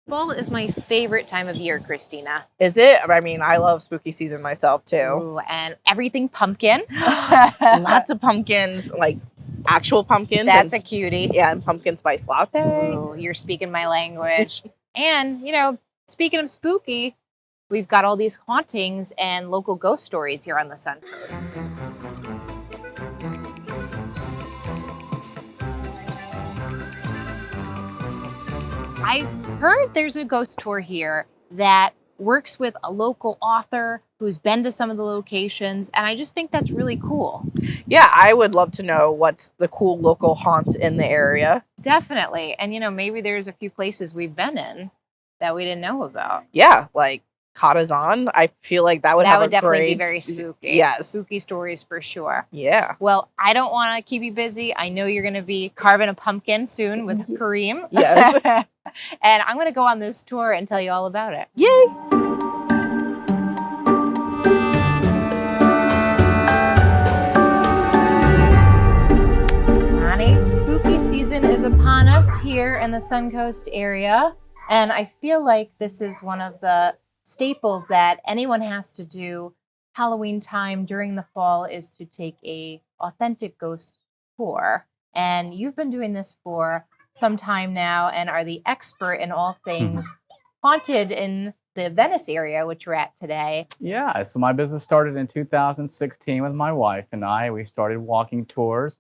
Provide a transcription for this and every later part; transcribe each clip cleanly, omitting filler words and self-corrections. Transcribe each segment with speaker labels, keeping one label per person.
Speaker 1: Fall is my favorite time of year, Christina.
Speaker 2: Is it? I mean, I love spooky season myself too.
Speaker 1: Ooh, and everything pumpkin.
Speaker 2: Lots of pumpkins, like actual pumpkins.
Speaker 1: That's a cutie.
Speaker 2: Yeah, and pumpkin spice latte.
Speaker 1: Ooh, you're speaking my language. And, speaking of spooky, we've got all these hauntings and local ghost stories here on the Sun Coast. I heard there's a ghost tour here that works with a local author who's been to some of the locations, and I just think that's really cool.
Speaker 2: Yeah, I would love to know what's the cool local haunt in the area.
Speaker 1: Definitely. And, maybe there's a few places we've been in that we didn't know about.
Speaker 2: Yeah, like Katazan. I feel like that would
Speaker 1: definitely be very spooky.
Speaker 2: Yes.
Speaker 1: Spooky stories for sure.
Speaker 2: Yeah.
Speaker 1: Well, I don't want to keep you busy. I know you're going to be carving a pumpkin soon with Kareem.
Speaker 2: Yes.
Speaker 1: And I'm going to go on this tour and tell you all about it.
Speaker 2: Yay!
Speaker 1: Honey, spooky season is upon us here in the Suncoast area. And I feel like this is one of the staples that anyone has to do Halloween time during the fall is to take a authentic ghost tour. And you've been doing this for some time now and are the expert in all things haunted in the Venice area, which we're at today.
Speaker 3: Yeah, so my business started in 2016 with my wife and I. We started walking tours.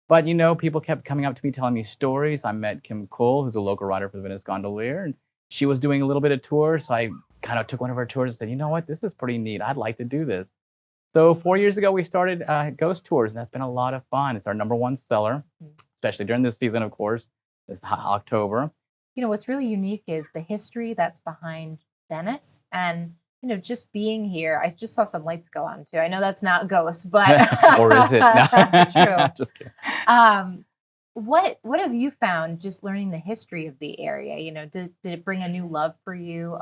Speaker 3: But, people kept coming up to me telling me stories. I met Kim Cole, who's a local writer for the Venice Gondolier, and she was doing a little bit of tours. So I kind of took one of her tours and said, you know what, this is pretty neat. I'd like to do this. So 4 years ago, we started ghost tours, and that's been a lot of fun. It's our #1 seller, especially during this season, of course. It's October.
Speaker 1: What's really unique is the history that's behind Venice. And, just being here, I just saw some lights go on too. I know that's not ghosts, but.
Speaker 3: Or is it? No.
Speaker 1: True.
Speaker 3: Just kidding.
Speaker 1: What have you found just learning the history of the area? Did it bring a new love for you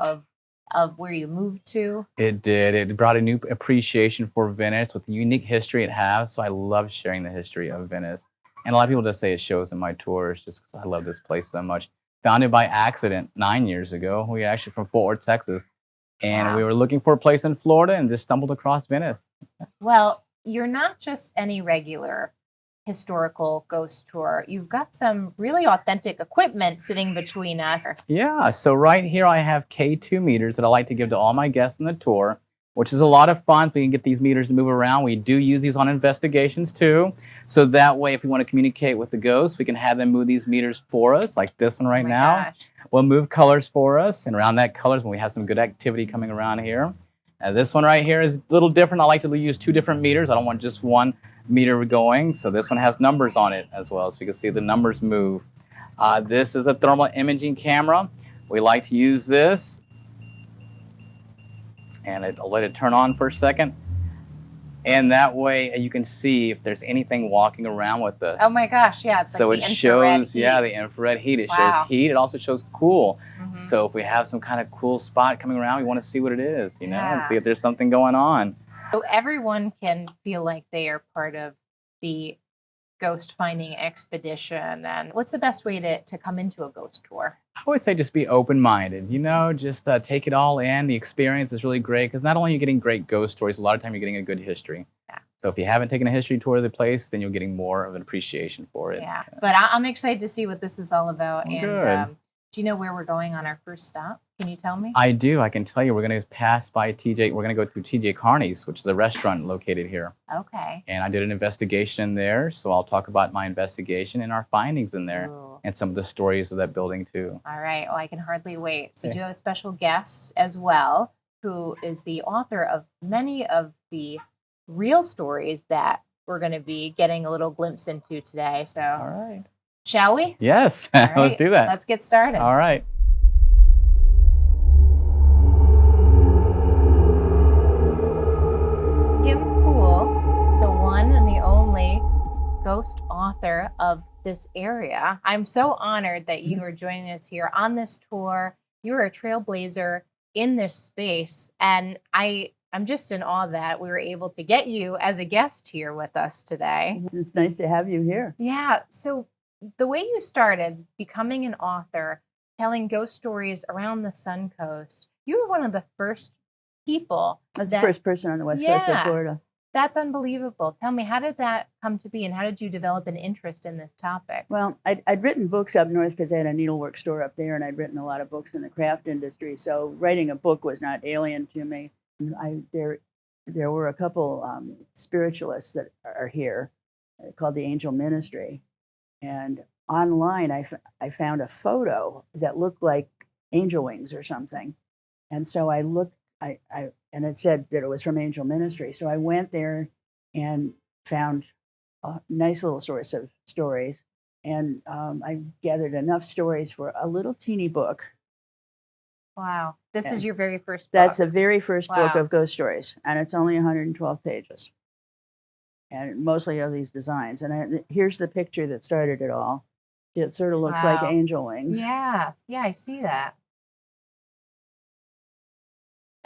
Speaker 1: of where you moved to?
Speaker 3: It did. It brought a new appreciation for Venice with the unique history it has. So I love sharing the history of Venice. And a lot of people just say it shows in my tours just because I love this place so much. Founded by accident 9 years ago. We actually from Fort Worth, Texas. And we were looking for a place in Florida and just stumbled across Venice.
Speaker 1: Well, you're not just any regular historical ghost tour. You've got some really authentic equipment sitting between us.
Speaker 3: Yeah, so right here I have K2 meters that I like to give to all my guests on the tour, which is a lot of fun. So we can get these meters to move around. We do use these on investigations too. So that way, if we want to communicate with the ghosts, we can have them move these meters for us, like this one right now.
Speaker 1: Gosh.
Speaker 3: Will move colors for us, and around that colors when we have some good activity coming around here. This one right here is a little different. I like to use 2 different meters. I don't want just one meter going. So this one has numbers on it as well, so you can see the numbers move. This is a thermal imaging camera. We like to use this, and I'll let it turn on for a second. And that way you can see if there's anything walking around with us.
Speaker 1: Oh my gosh, yeah. It's
Speaker 3: so
Speaker 1: like
Speaker 3: it
Speaker 1: the infrared
Speaker 3: shows,
Speaker 1: heat.
Speaker 3: the infrared heat. It
Speaker 1: Wow.
Speaker 3: shows heat. It also shows cool.
Speaker 1: Mhm.
Speaker 3: So if we have some kind of cool spot coming around, we want to see what it is, and
Speaker 1: Yeah.
Speaker 3: see if there's something going on.
Speaker 1: So everyone can feel like they are part of the ghost finding expedition. And what's the best way to come into a ghost tour?
Speaker 3: I would say just be open-minded, just take it all in. The experience is really great because not only are you getting great ghost stories, a lot of time you're getting a good history.
Speaker 1: Yeah.
Speaker 3: So if you haven't taken a history tour of the place, then you're getting more of an appreciation for it.
Speaker 1: Yeah, but I'm excited to see what this is all about.
Speaker 3: Well,
Speaker 1: and
Speaker 3: good.
Speaker 1: do you know where we're going on our first stop? Can you tell me?
Speaker 3: I do. I can tell you we're going to pass by TJ. We're going to go to TJ Carney's, which is a restaurant located here.
Speaker 1: Okay.
Speaker 3: And I did an investigation in there, so I'll talk about my investigation and our findings in there.
Speaker 1: Ooh.
Speaker 3: And some of the stories of that building too.
Speaker 1: All right. Oh, I can hardly wait. So
Speaker 3: Yeah.
Speaker 1: do have a special guest as well, who is the author of many of the real stories that we're going to be getting a little glimpse into today. So
Speaker 3: All right.
Speaker 1: shall we?
Speaker 3: Yes,
Speaker 1: All
Speaker 3: let's
Speaker 1: right,
Speaker 3: do that.
Speaker 1: Let's get started.
Speaker 3: All right.
Speaker 1: Kim Poole, the one and the only ghost author of this area. I'm so honored that you are joining us here on this tour. You are a trailblazer in this space, and I'm just in awe that we were able to get you as a guest here with us today.
Speaker 4: It's nice to have you here.
Speaker 1: Yeah, so the way you started becoming an author telling ghost stories around the Sun Coast. You were one of the first people.
Speaker 4: That's the first person on the west coast of
Speaker 1: Yeah.
Speaker 4: Florida.
Speaker 1: That's unbelievable. Tell me, how did that come to be, and how did you develop an interest in this topic?
Speaker 4: Well, I'd written books up north because I had a needlework store up there, and I'd written a lot of books in the craft industry. So writing a book was not alien to me. There were a couple spiritualists that are here called the Angel Ministry, and online I found a photo that looked like angel wings or something, and so I looked. And it said that it was from Angel Ministry. So I went there and found a nice little source of stories. And I gathered enough stories for a little teeny book.
Speaker 1: Wow. This is your very first book.
Speaker 4: That's the very first book
Speaker 1: Wow.
Speaker 4: of ghost stories. And it's only 112 pages. And mostly of these designs. And here's the picture that started it all. It sort of looks like
Speaker 1: Wow.
Speaker 4: angel wings.
Speaker 1: Yes. Yeah, I see that.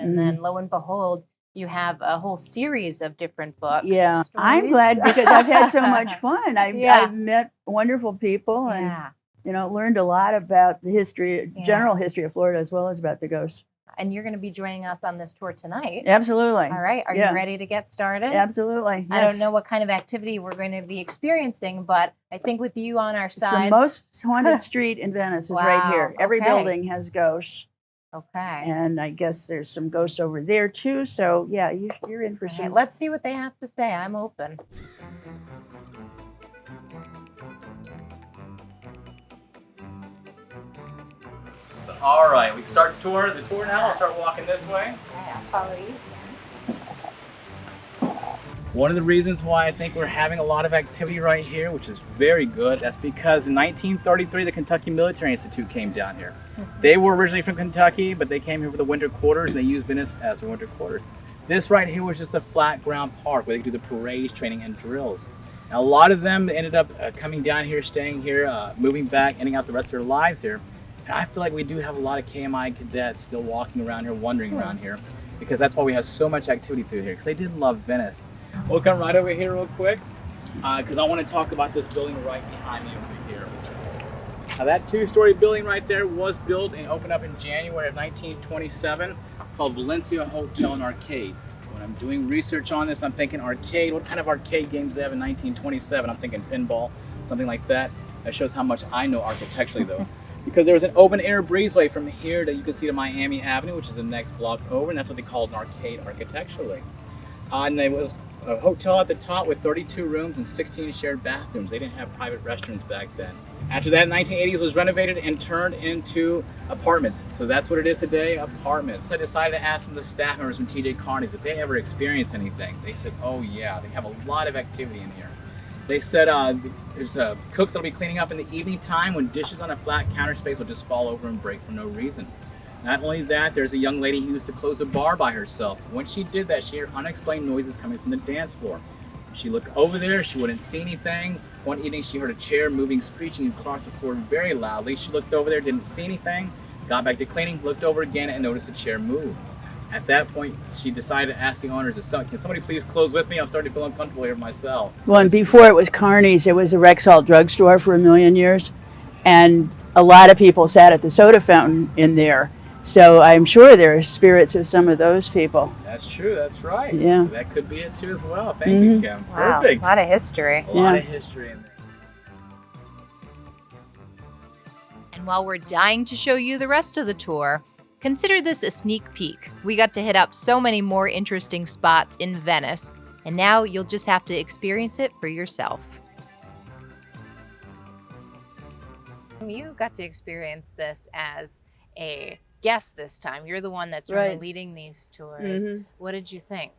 Speaker 1: And
Speaker 4: Mhm.
Speaker 1: then lo and behold, you have a whole series of different books.
Speaker 4: Yeah, I'm
Speaker 1: stories.
Speaker 4: glad because I've had so much fun.
Speaker 1: Yeah.
Speaker 4: I've met wonderful people and
Speaker 1: Yeah.
Speaker 4: learned a lot about the history,
Speaker 1: Yeah.
Speaker 4: general history of Florida, as well as about the ghosts.
Speaker 1: And you're going to be joining us on this tour tonight.
Speaker 4: Absolutely.
Speaker 1: All right. Are
Speaker 4: Yeah.
Speaker 1: you ready to get started?
Speaker 4: Absolutely.
Speaker 1: I don't
Speaker 4: Yes.
Speaker 1: know what kind of activity we're going to be experiencing, but I think with you on our
Speaker 4: It's the
Speaker 1: side.
Speaker 4: most haunted street in Venice is right here.
Speaker 1: Wow,
Speaker 4: Every
Speaker 1: okay.
Speaker 4: building has ghosts,
Speaker 1: Okay.
Speaker 4: and I guess there's some ghosts over there too. So yeah, you're in for
Speaker 1: All right,
Speaker 4: some.
Speaker 1: let's see what they have to say. I'm open.
Speaker 3: All right, we can start the tour now. I'll start walking this way.
Speaker 1: Okay, I'll follow you.
Speaker 3: One of the reasons why I think we're having a lot of activity right here, which is very good, that's because in 1933, the Kentucky Military Institute came down here. They were originally from Kentucky, but they came here for the winter quarters, and they used Venice as their winter quarters. This right here was just a flat ground park where they could do the parades, training, and drills. Now, a lot of them ended up coming down here, staying here, moving back, ending out the rest of their lives here. And I feel like we do have a lot of KMI cadets still walking around here, wandering around here, because that's why we have so much activity through here, because they did love Venice. We'll come right over here real quick, because I want to talk about this building right behind me over here. Now that two-story building right there was built and opened up in January of 1927, called Valencia Hotel and Arcade. When I'm doing research on this, I'm thinking arcade. What kind of arcade games they have in 1927? I'm thinking pinball, something like that. That shows how much I know architecturally, though. Because there was an open-air breezeway from here that you can see to Miami Avenue, which is the next block over, and that's what they called an arcade architecturally. And there was a hotel at the top with 32 rooms and 16 shared bathrooms. They didn't have private restrooms back then. After that, 1980s was renovated and turned into apartments. So that's what it is today, apartments. I decided to ask some of the staff members from TJ Carney's if they ever experienced anything. They said, oh yeah, they have a lot of activity in here. They said there's cooks that'll be cleaning up in the evening time when dishes on a flat counter space will just fall over and break for no reason. Not only that, there's a young lady who used to close a bar by herself. When she did that, she heard unexplained noises coming from the dance floor. She looked over there, she wouldn't see anything. One evening she heard a chair moving, screeching across the floor very loudly. She looked over there, didn't see anything, got back to cleaning, looked over again and noticed the chair move. At that point, she decided to ask the owners, can somebody please close with me? I'm starting to feel uncomfortable here myself.
Speaker 4: Well, and before it was Carney's, it was a Rexall drugstore for a million years, and a lot of people sat at the soda fountain in there. So I'm sure there are spirits of some of those people.
Speaker 3: That's true, that's right.
Speaker 4: Yeah.
Speaker 3: So that could be it too as well. Thank you, Kim.
Speaker 1: Wow,
Speaker 3: Perfect.
Speaker 1: a lot of history.
Speaker 3: A lot
Speaker 4: Yeah.
Speaker 3: of history in there.
Speaker 1: And while we're dying to show you the rest of the tour, consider this a sneak peek. We got to hit up so many more interesting spots in Venice, and now you'll just have to experience it for yourself. You got to experience this as a guest this time. You're the one that's really
Speaker 4: Right.
Speaker 1: leading these tours.
Speaker 4: Mhm.
Speaker 1: What did you think?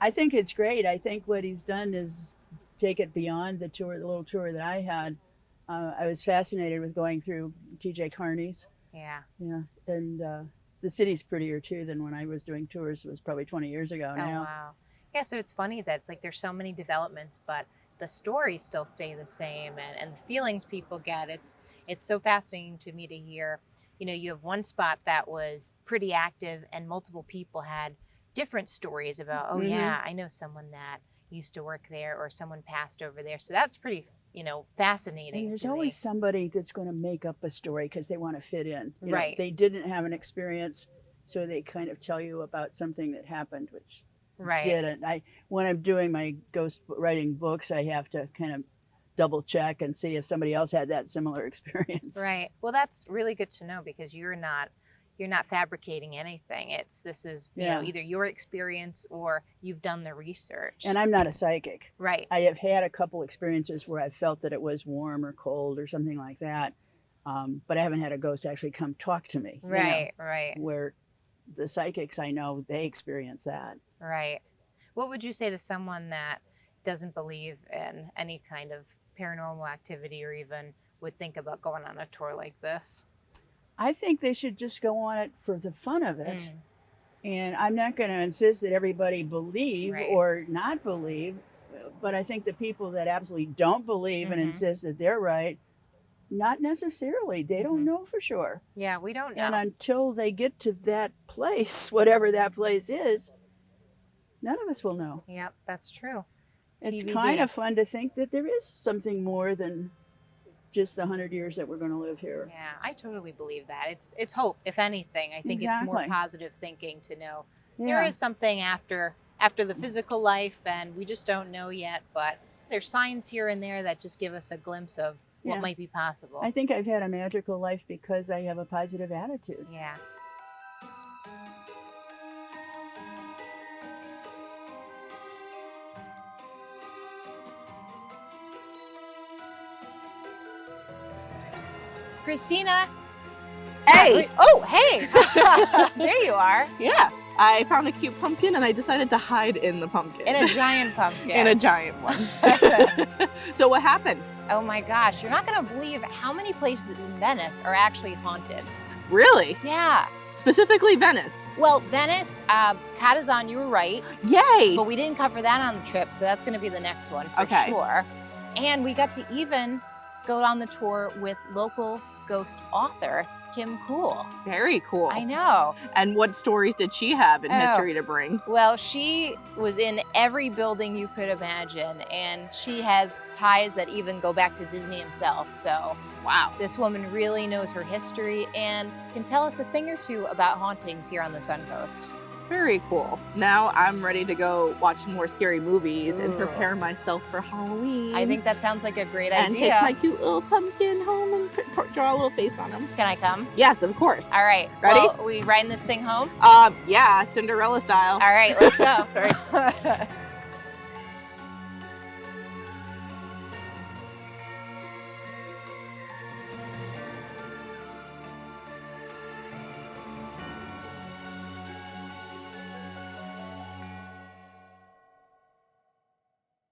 Speaker 4: I think it's great. I think what he's done is take it beyond the tour, the little tour that I had. I was fascinated with going through TJ Carney's.
Speaker 1: Yeah.
Speaker 4: Yeah, and the city's prettier too than when I was doing tours. It was probably 20 years ago
Speaker 1: Oh,
Speaker 4: now.
Speaker 1: wow. Yeah, so it's funny that it's like there's so many developments, but the stories still stay the same, and the feelings people get. It's so fascinating to me to hear. You have one spot that was pretty active and multiple people had different stories about, oh
Speaker 4: Mhm.
Speaker 1: yeah, I know someone that used to work there or someone passed over there. So that's pretty, fascinating.
Speaker 4: And there's
Speaker 1: to
Speaker 4: always
Speaker 1: me.
Speaker 4: somebody that's going to make up a story because they want to fit in. You know,
Speaker 1: Right.
Speaker 4: they didn't have an experience, so they kind of tell you about something that happened, which
Speaker 1: Right.
Speaker 4: didn't. When I'm doing my ghost writing books, I have to kind of double check and see if somebody else had that similar experience.
Speaker 1: Right. Well, that's really good to know because you're not fabricating anything. This is
Speaker 4: Yeah.
Speaker 1: either your experience or you've done the research.
Speaker 4: And I'm not a psychic.
Speaker 1: right.
Speaker 4: I have had a couple experiences where I felt that it was warm or cold or something like that, but I haven't had a ghost actually come talk to me.
Speaker 1: Right. Right.
Speaker 4: Where the psychics I know, they experience that.
Speaker 1: Right. What would you say to someone that doesn't believe in any kind of paranormal activity or even would think about going on a tour like this?
Speaker 4: I think they should just go on it for the fun of it.
Speaker 1: Mm.
Speaker 4: And I'm not going to insist that everybody believe
Speaker 1: Right.
Speaker 4: or not believe, but I think the people that absolutely don't believe and
Speaker 1: Mhm.
Speaker 4: insist that they're right, not necessarily. They don't
Speaker 1: Mhm.
Speaker 4: know for sure.
Speaker 1: Yeah, we don't know.
Speaker 4: And until they get to that place, whatever that place is, none of us will know.
Speaker 1: Yep, that's true.
Speaker 4: It's
Speaker 1: TBD.
Speaker 4: kind of fun to think that there is something more than just the 100 years that we're going to live here.
Speaker 1: Yeah, I totally believe that. It's hope, if anything. I think it's more
Speaker 4: Exactly.
Speaker 1: positive thinking to know
Speaker 4: Yeah.
Speaker 1: there is something after the physical life, and we just don't know yet. But there's signs here and there that just give us a glimpse of what
Speaker 4: Yeah.
Speaker 1: might be possible.
Speaker 4: I think I've had a magical life because I have a positive attitude.
Speaker 1: Yeah. Christina.
Speaker 2: Hey!
Speaker 1: Oh, hey. There you are.
Speaker 2: Yeah, I found a cute pumpkin and I decided to hide in the pumpkin.
Speaker 1: In a giant pumpkin.
Speaker 2: In a giant one. So what happened?
Speaker 1: Oh my gosh, you're not going to believe how many places in Venice are actually haunted.
Speaker 2: Really?
Speaker 1: Yeah.
Speaker 2: Specifically Venice.
Speaker 1: Well, Venice, Catazon, you were right,
Speaker 2: Yay!
Speaker 1: but we didn't cover that on the trip, so that's going to be the next one for
Speaker 2: Okay.
Speaker 1: sure. And we got to even go on the tour with local ghost author Kim Cool.
Speaker 2: Very cool.
Speaker 1: I know.
Speaker 2: And what stories did she have in
Speaker 1: Oh.
Speaker 2: history to bring?
Speaker 1: Well, she was in every building you could imagine, and she has ties that even go back to Disney himself. So
Speaker 2: Wow.
Speaker 1: this woman really knows her history and can tell us a thing or two about hauntings here on the Sun Coast.
Speaker 2: Very cool. Now I'm ready to go watch more scary movies and
Speaker 1: Ooh.
Speaker 2: prepare myself for Halloween.
Speaker 1: I think that sounds like a great
Speaker 2: and
Speaker 1: idea.
Speaker 2: take my cute little pumpkin home and draw a little face on him.
Speaker 1: Can I come?
Speaker 2: Yes, of course.
Speaker 1: All right.
Speaker 2: Ready?
Speaker 1: Well, we riding this thing home?
Speaker 2: Yeah, Cinderella style.
Speaker 1: All right, let's go.
Speaker 2: All right.